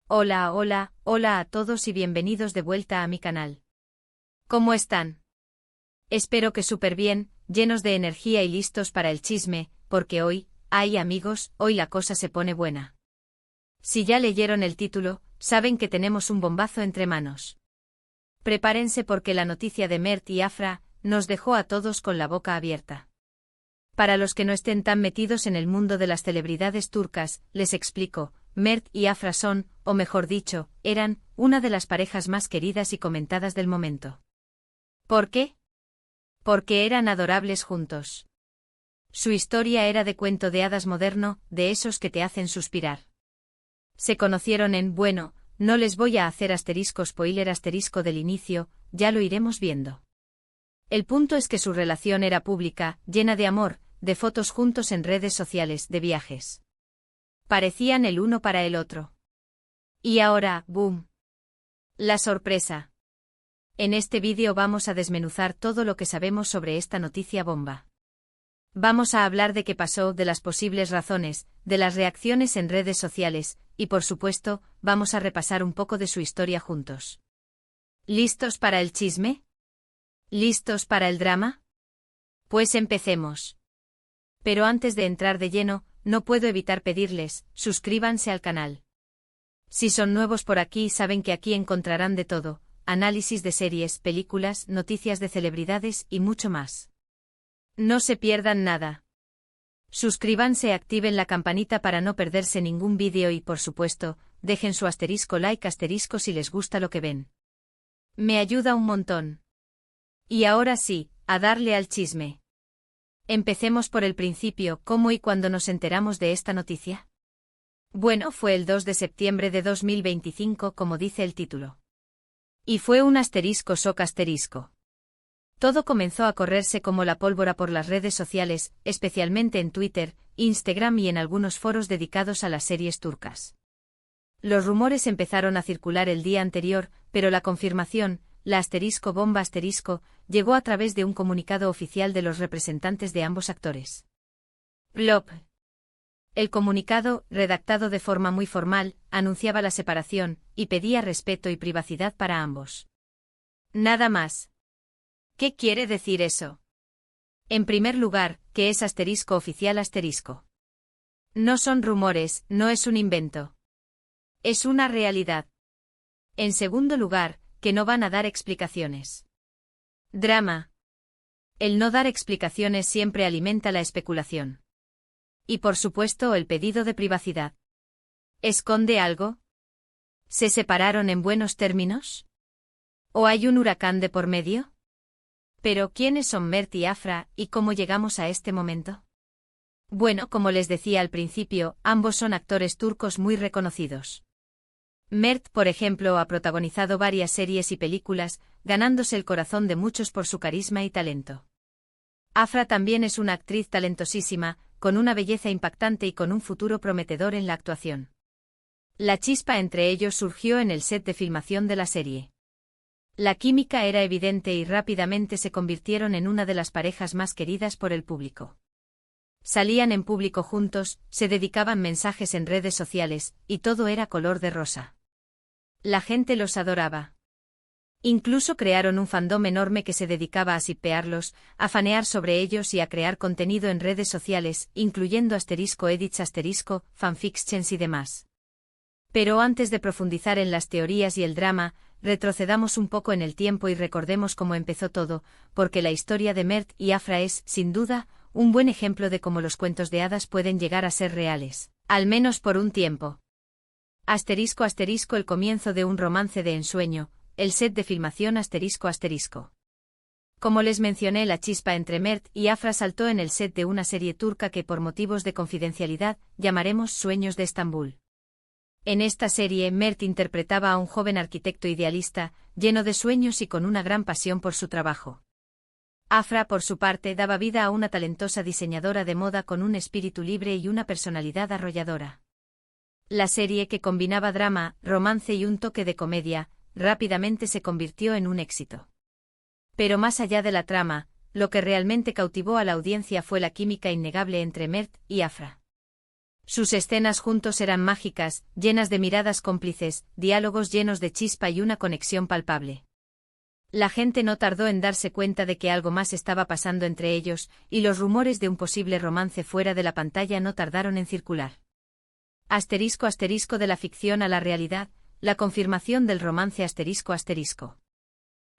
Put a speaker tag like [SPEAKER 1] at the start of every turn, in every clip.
[SPEAKER 1] Hola, hola, hola a todos y bienvenidos de vuelta a mi canal. ¿Cómo están? Espero que súper bien, llenos de energía y listos para el chisme, porque hoy, ay amigos, hoy la cosa se pone buena. Si ya leyeron el título, saben que tenemos un bombazo entre manos. Prepárense porque la noticia de Mert y Afra nos dejó a todos con la boca abierta. Para los que no estén tan metidos en el mundo de las celebridades turcas, les explico. Mert y Afra son, o mejor dicho, eran, una de las parejas más queridas y comentadas del momento. ¿Por qué? Porque eran adorables juntos. Su historia era de cuento de hadas moderno, de esos que te hacen suspirar. Se conocieron bueno, no les voy a hacer spoiler del inicio, ya lo iremos viendo. El punto es que su relación era pública, llena de amor, de fotos juntos en redes sociales, de viajes. Parecían el uno para el otro. Y ahora, ¡boom! La sorpresa. En este vídeo vamos a desmenuzar todo lo que sabemos sobre esta noticia bomba. Vamos a hablar de qué pasó, de las posibles razones, de las reacciones en redes sociales, y por supuesto, vamos a repasar un poco de su historia juntos. ¿Listos para el chisme? ¿Listos para el drama? Pues empecemos. Pero antes de entrar de lleno, no puedo evitar pedirles, suscríbanse al canal. Si son nuevos por aquí, saben que aquí encontrarán de todo, análisis de series, películas, noticias de celebridades y mucho más. No se pierdan nada. Suscríbanse y activen la campanita para no perderse ningún vídeo y, por supuesto, dejen su like si les gusta lo que ven. Me ayuda un montón. Y ahora sí, a darle al chisme. Empecemos por el principio, ¿cómo y cuándo nos enteramos de esta noticia? Bueno, fue el 2 de septiembre de 2025, como dice el título. Y fue un shock. Todo comenzó a correrse como la pólvora por las redes sociales, especialmente en Twitter, Instagram y en algunos foros dedicados a las series turcas. Los rumores empezaron a circular el día anterior, pero la confirmación, la bomba llegó a través de un comunicado oficial de los representantes de ambos actores. Plop. El comunicado, redactado de forma muy formal, anunciaba la separación, y pedía respeto y privacidad para ambos. Nada más. ¿Qué quiere decir eso? En primer lugar, que es oficial . No son rumores, no es un invento. Es una realidad. En segundo lugar, que no van a dar explicaciones. Drama. El no dar explicaciones siempre alimenta la especulación. Y por supuesto el pedido de privacidad. ¿Esconde algo? ¿Se separaron en buenos términos? ¿O hay un huracán de por medio? Pero ¿quiénes son Mert y Afra, y cómo llegamos a este momento? Bueno, como les decía al principio, ambos son actores turcos muy reconocidos. Mert, por ejemplo, ha protagonizado varias series y películas, ganándose el corazón de muchos por su carisma y talento. Afra también es una actriz talentosísima, con una belleza impactante y con un futuro prometedor en la actuación. La chispa entre ellos surgió en el set de filmación de la serie. La química era evidente y rápidamente se convirtieron en una de las parejas más queridas por el público. Salían en público juntos, se dedicaban mensajes en redes sociales, y todo era color de rosa. La gente los adoraba. Incluso crearon un fandom enorme que se dedicaba a shippearlos, a fanear sobre ellos y a crear contenido en redes sociales, incluyendo edits fanfictions y demás. Pero antes de profundizar en las teorías y el drama, retrocedamos un poco en el tiempo y recordemos cómo empezó todo, porque la historia de Mert y Afra es, sin duda, un buen ejemplo de cómo los cuentos de hadas pueden llegar a ser reales, al menos por un tiempo. El comienzo de un romance de ensueño, el set de filmación . Como les mencioné, la chispa entre Mert y Afra saltó en el set de una serie turca que por motivos de confidencialidad, llamaremos Sueños de Estambul. En esta serie, Mert interpretaba a un joven arquitecto idealista, lleno de sueños y con una gran pasión por su trabajo. Afra, por su parte, daba vida a una talentosa diseñadora de moda con un espíritu libre y una personalidad arrolladora. La serie, que combinaba drama, romance y un toque de comedia, rápidamente se convirtió en un éxito. Pero más allá de la trama, lo que realmente cautivó a la audiencia fue la química innegable entre Mert y Afra. Sus escenas juntos eran mágicas, llenas de miradas cómplices, diálogos llenos de chispa y una conexión palpable. La gente no tardó en darse cuenta de que algo más estaba pasando entre ellos, y los rumores de un posible romance fuera de la pantalla no tardaron en circular. Asterisco asterisco de la ficción a la realidad, la confirmación del romance asterisco asterisco.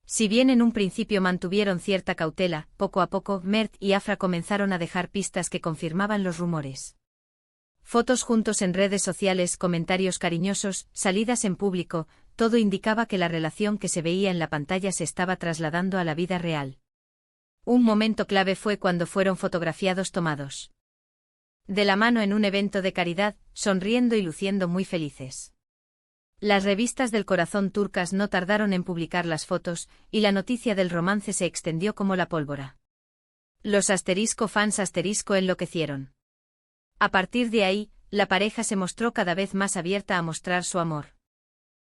[SPEAKER 1] Si bien en un principio mantuvieron cierta cautela, poco a poco Mert y Afra comenzaron a dejar pistas que confirmaban los rumores. Fotos juntos en redes sociales, comentarios cariñosos, salidas en público, todo indicaba que la relación que se veía en la pantalla se estaba trasladando a la vida real. Un momento clave fue cuando fueron fotografiados tomados de la mano en un evento de caridad, sonriendo y luciendo muy felices. Las revistas del corazón turcas no tardaron en publicar las fotos, y la noticia del romance se extendió como la pólvora. Los fans enloquecieron. A partir de ahí, la pareja se mostró cada vez más abierta a mostrar su amor.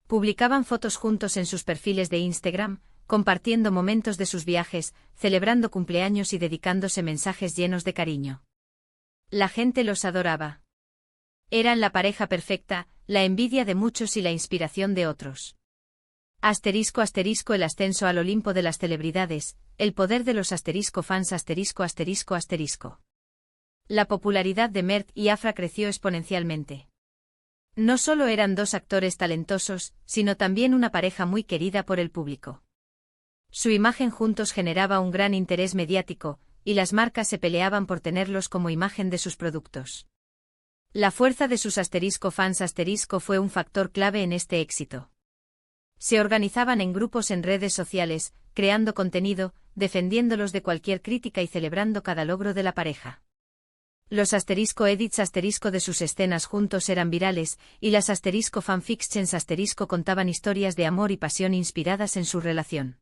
[SPEAKER 1] Publicaban fotos juntos en sus perfiles de Instagram, compartiendo momentos de sus viajes, celebrando cumpleaños y dedicándose mensajes llenos de cariño. La gente los adoraba. Eran la pareja perfecta, la envidia de muchos y la inspiración de otros. Asterisco el ascenso al Olimpo de las celebridades, el poder de los fans asterisco. La popularidad de Mert y Afra creció exponencialmente. No solo eran dos actores talentosos, sino también una pareja muy querida por el público. Su imagen juntos generaba un gran interés mediático, y las marcas se peleaban por tenerlos como imagen de sus productos. La fuerza de sus fans fue un factor clave en este éxito. Se organizaban en grupos en redes sociales, creando contenido, defendiéndolos de cualquier crítica y celebrando cada logro de la pareja. Los edits de sus escenas juntos eran virales, y las fanfictions contaban historias de amor y pasión inspiradas en su relación.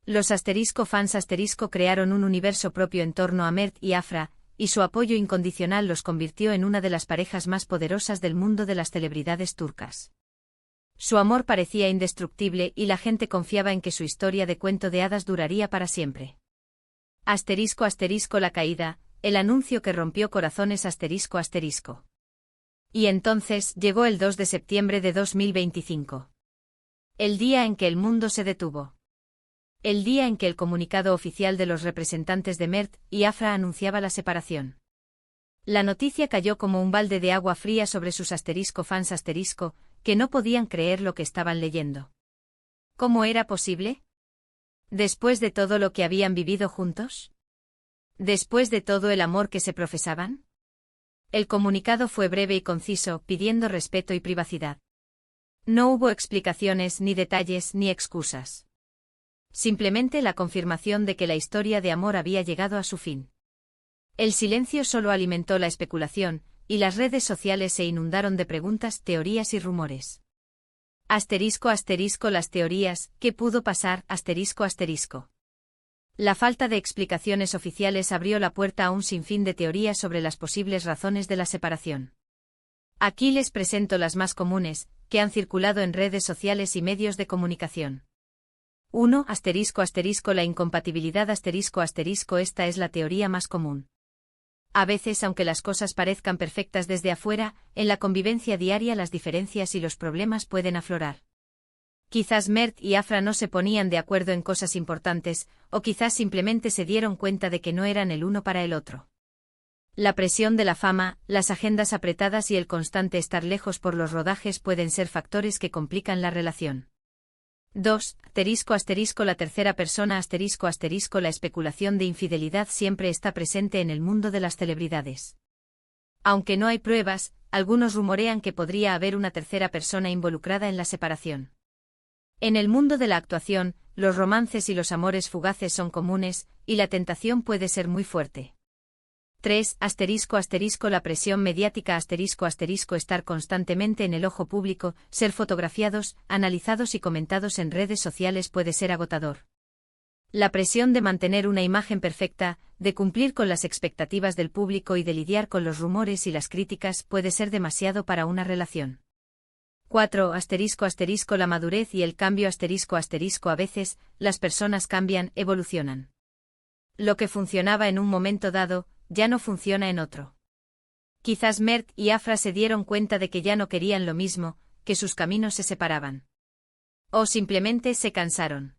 [SPEAKER 1] Los fans crearon un universo propio en torno a Mert y Afra, y su apoyo incondicional los convirtió en una de las parejas más poderosas del mundo de las celebridades turcas. Su amor parecía indestructible y la gente confiaba en que su historia de cuento de hadas duraría para siempre. La caída, el anuncio que rompió corazones ***. Y entonces llegó el 2 de septiembre de 2025. El día en que el mundo se detuvo. El día en que el comunicado oficial de los representantes de Mert y Afra anunciaba la separación. La noticia cayó como un balde de agua fría sobre sus fans que no podían creer lo que estaban leyendo. ¿Cómo era posible? ¿Después de todo lo que habían vivido juntos? ¿Después de todo el amor que se profesaban? El comunicado fue breve y conciso, pidiendo respeto y privacidad. No hubo explicaciones, ni detalles, ni excusas. Simplemente la confirmación de que la historia de amor había llegado a su fin. El silencio solo alimentó la especulación, y las redes sociales se inundaron de preguntas, teorías y rumores. Las teorías, ¿qué pudo pasar? La falta de explicaciones oficiales abrió la puerta a un sinfín de teorías sobre las posibles razones de la separación. Aquí les presento las más comunes, que han circulado en redes sociales y medios de comunicación. 1. La incompatibilidad esta es la teoría más común. A veces, aunque las cosas parezcan perfectas desde afuera, en la convivencia diaria las diferencias y los problemas pueden aflorar. Quizás Mert y Afra no se ponían de acuerdo en cosas importantes, o quizás simplemente se dieron cuenta de que no eran el uno para el otro. La presión de la fama, las agendas apretadas y el constante estar lejos por los rodajes pueden ser factores que complican la relación. 2. La tercera persona la especulación de infidelidad siempre está presente en el mundo de las celebridades. Aunque no hay pruebas, algunos rumorean que podría haber una tercera persona involucrada en la separación. En el mundo de la actuación, los romances y los amores fugaces son comunes, y la tentación puede ser muy fuerte. 3. La presión mediática estar constantemente en el ojo público, ser fotografiados, analizados y comentados en redes sociales puede ser agotador. La presión de mantener una imagen perfecta, de cumplir con las expectativas del público y de lidiar con los rumores y las críticas puede ser demasiado para una relación. 4. La madurez y el cambio a veces, las personas cambian, evolucionan. Lo que funcionaba en un momento dado, ya no funciona en otro. Quizás Mert y Afra se dieron cuenta de que ya no querían lo mismo, que sus caminos se separaban. O simplemente se cansaron.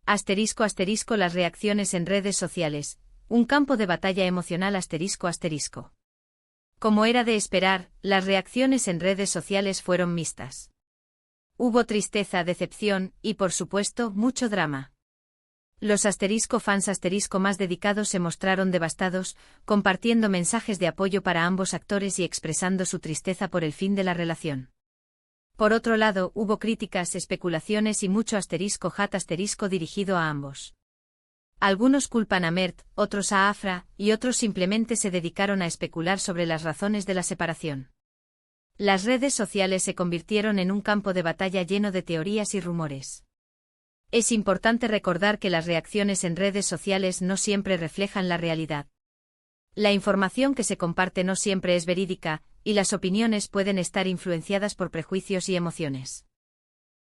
[SPEAKER 1] Asterisco asterisco las reacciones en redes sociales, un campo de batalla emocional asterisco asterisco. Como era de esperar, las reacciones en redes sociales fueron mixtas. Hubo tristeza, decepción y, por supuesto, mucho drama. Los asterisco fans asterisco más dedicados se mostraron devastados, compartiendo mensajes de apoyo para ambos actores y expresando su tristeza por el fin de la relación. Por otro lado, hubo críticas, especulaciones y mucho asterisco hat asterisco dirigido a ambos. Algunos culpan a Mert, otros a Afra, y otros simplemente se dedicaron a especular sobre las razones de la separación. Las redes sociales se convirtieron en un campo de batalla lleno de teorías y rumores. Es importante recordar que las reacciones en redes sociales no siempre reflejan la realidad. La información que se comparte no siempre es verídica, y las opiniones pueden estar influenciadas por prejuicios y emociones.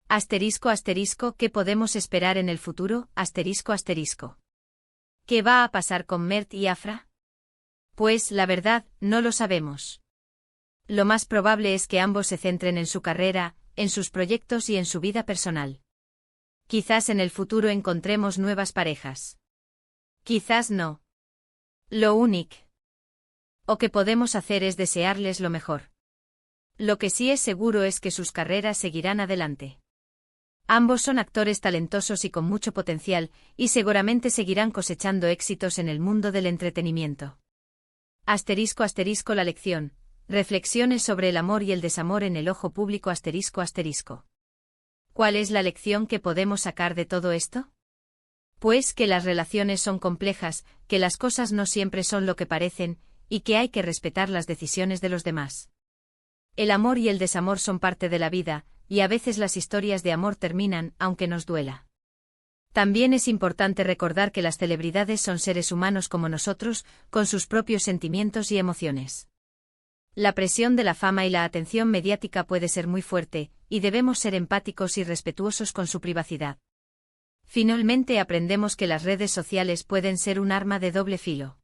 [SPEAKER 1] Asterisco asterisco, ¿qué podemos esperar en el futuro? Asterisco asterisco. ¿Qué va a pasar con Mert y Afra? Pues, la verdad, no lo sabemos. Lo más probable es que ambos se centren en su carrera, en sus proyectos y en su vida personal. Quizás en el futuro encontremos nuevas parejas. Quizás no. Lo único que podemos hacer es desearles lo mejor. Lo que sí es seguro es que sus carreras seguirán adelante. Ambos son actores talentosos y con mucho potencial, y seguramente seguirán cosechando éxitos en el mundo del entretenimiento. Asterisco asterisco la lección. Reflexiones sobre el amor y el desamor en el ojo público asterisco asterisco. ¿Cuál es la lección que podemos sacar de todo esto? Pues que las relaciones son complejas, que las cosas no siempre son lo que parecen, y que hay que respetar las decisiones de los demás. El amor y el desamor son parte de la vida, y a veces las historias de amor terminan, aunque nos duela. También es importante recordar que las celebridades son seres humanos como nosotros, con sus propios sentimientos y emociones. La presión de la fama y la atención mediática puede ser muy fuerte, y debemos ser empáticos y respetuosos con su privacidad. Finalmente aprendemos que las redes sociales pueden ser un arma de doble filo.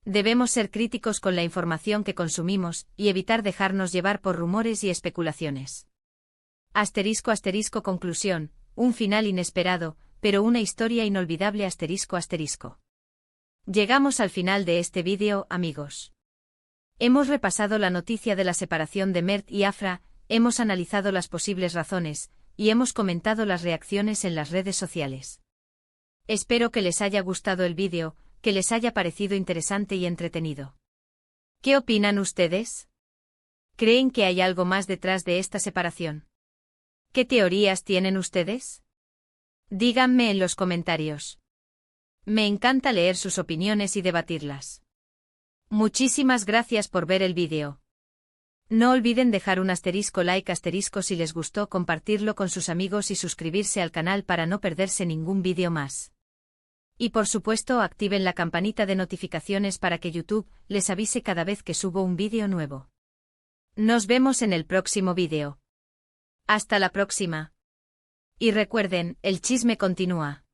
[SPEAKER 1] Debemos ser críticos con la información que consumimos, y evitar dejarnos llevar por rumores y especulaciones. Asterisco asterisco conclusión, un final inesperado, pero una historia inolvidable asterisco asterisco. Llegamos al final de este vídeo, amigos. Hemos repasado la noticia de la separación de Mert y Afra, hemos analizado las posibles razones, y hemos comentado las reacciones en las redes sociales. Espero que les haya gustado el vídeo, que les haya parecido interesante y entretenido. ¿Qué opinan ustedes? ¿Creen que hay algo más detrás de esta separación? ¿Qué teorías tienen ustedes? Díganme en los comentarios. Me encanta leer sus opiniones y debatirlas. Muchísimas gracias por ver el vídeo. No olviden dejar un asterisco like asterisco si les gustó, compartirlo con sus amigos y suscribirse al canal para no perderse ningún vídeo más. Y por supuesto activen la campanita de notificaciones para que YouTube les avise cada vez que subo un vídeo nuevo. Nos vemos en el próximo vídeo. Hasta la próxima. Y recuerden, el chisme continúa.